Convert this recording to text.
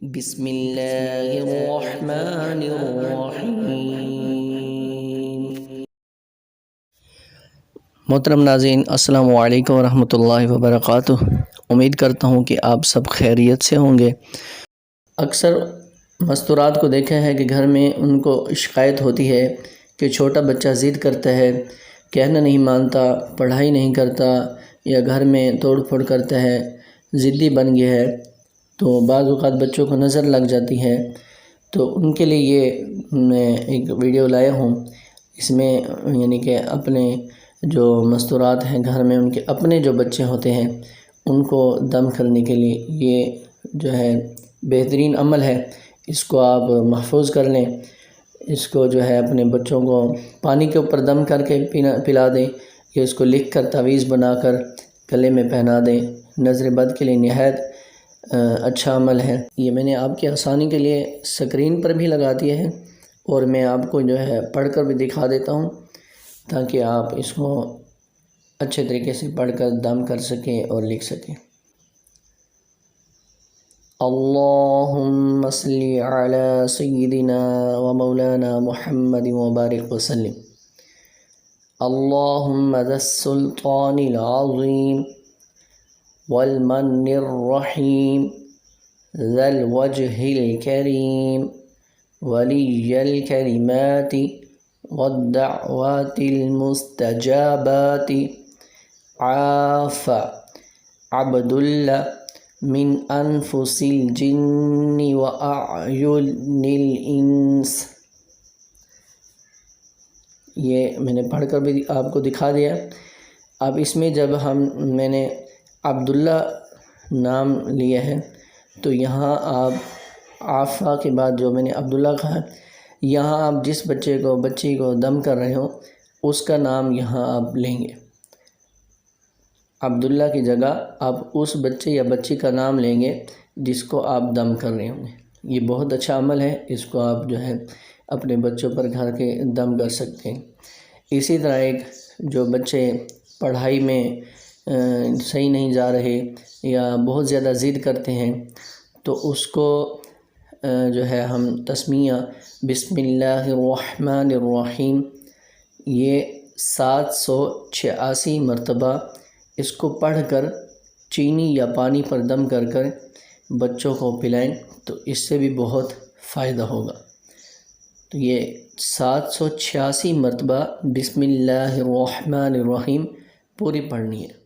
بسم اللہ الرحمن الرحیم۔ محترم ناظرین، السلام علیکم ورحمۃ اللہ وبرکاتہ۔ امید کرتا ہوں کہ آپ سب خیریت سے ہوں گے۔ اکثر مستورات کو دیکھا ہے کہ گھر میں ان کو شکایت ہوتی ہے کہ چھوٹا بچہ ضد کرتا ہے، کہنا نہیں مانتا، پڑھائی نہیں کرتا، یا گھر میں توڑ پھوڑ کرتا ہے، ضدی بن گیا ہے۔ تو بعض اوقات بچوں کو نظر لگ جاتی ہے، تو ان کے لیے یہ میں ایک ویڈیو لایا ہوں۔ اس میں یعنی کہ اپنے جو مستورات ہیں گھر میں، ان کے اپنے جو بچے ہوتے ہیں ان کو دم کرنے کے لیے یہ جو ہے بہترین عمل ہے۔ اس کو آپ محفوظ کر لیں، اس کو جو ہے اپنے بچوں کو پانی کے اوپر دم کر کے پلا دیں، یا اس کو لکھ کر تعویذ بنا کر گلے میں پہنا دیں۔ نظر بد کے لیے نہایت اچھا عمل ہے۔ یہ میں نے آپ کی آسانی کے لیے سکرین پر بھی لگا دیا ہے، اور میں آپ کو جو ہے پڑھ کر بھی دکھا دیتا ہوں تاکہ آپ اس کو اچھے طریقے سے پڑھ کر دم کر سکیں اور لکھ سکیں۔ اللہم صلی علی سیدنا و مولانا محمد وبارک وسلم۔ اللہم ذا السلطان العظیم والمن الرحیم ذا الوجہ الکریم ولی الکلمات والدعوات المستجابات عاف عبد اللہ من انفس الجن واعین الانس۔ یہ میں نے پڑھ کر بھی آپ کو دکھا دیا۔ اب اس میں جب میں نے عبداللہ نام لیا ہے، تو یہاں آپ عافا کے بعد جو میں نے عبداللہ کہا ہے، یہاں آپ جس بچی کو دم کر رہے ہو اس کا نام یہاں آپ لیں گے۔ عبداللہ کی جگہ آپ اس بچے یا بچی کا نام لیں گے جس کو آپ دم کر رہے ہوں گے۔ یہ بہت اچھا عمل ہے، اس کو آپ جو ہے اپنے بچوں پر گھر کے دم کر سکتے ہیں۔ اسی طرح ایک جو بچے پڑھائی میں صحیح نہیں جا رہے یا بہت زیادہ ضد کرتے ہیں، تو اس کو جو ہے ہم تسمیہ بسم اللہ الرحمن الرحیم یہ 786 مرتبہ اس کو پڑھ کر چینی یا پانی پر دم کر کر بچوں کو پلائیں، تو اس سے بھی بہت فائدہ ہوگا۔ تو یہ 786 مرتبہ بسم اللہ الرحمن الرحیم پوری پڑھنی ہے۔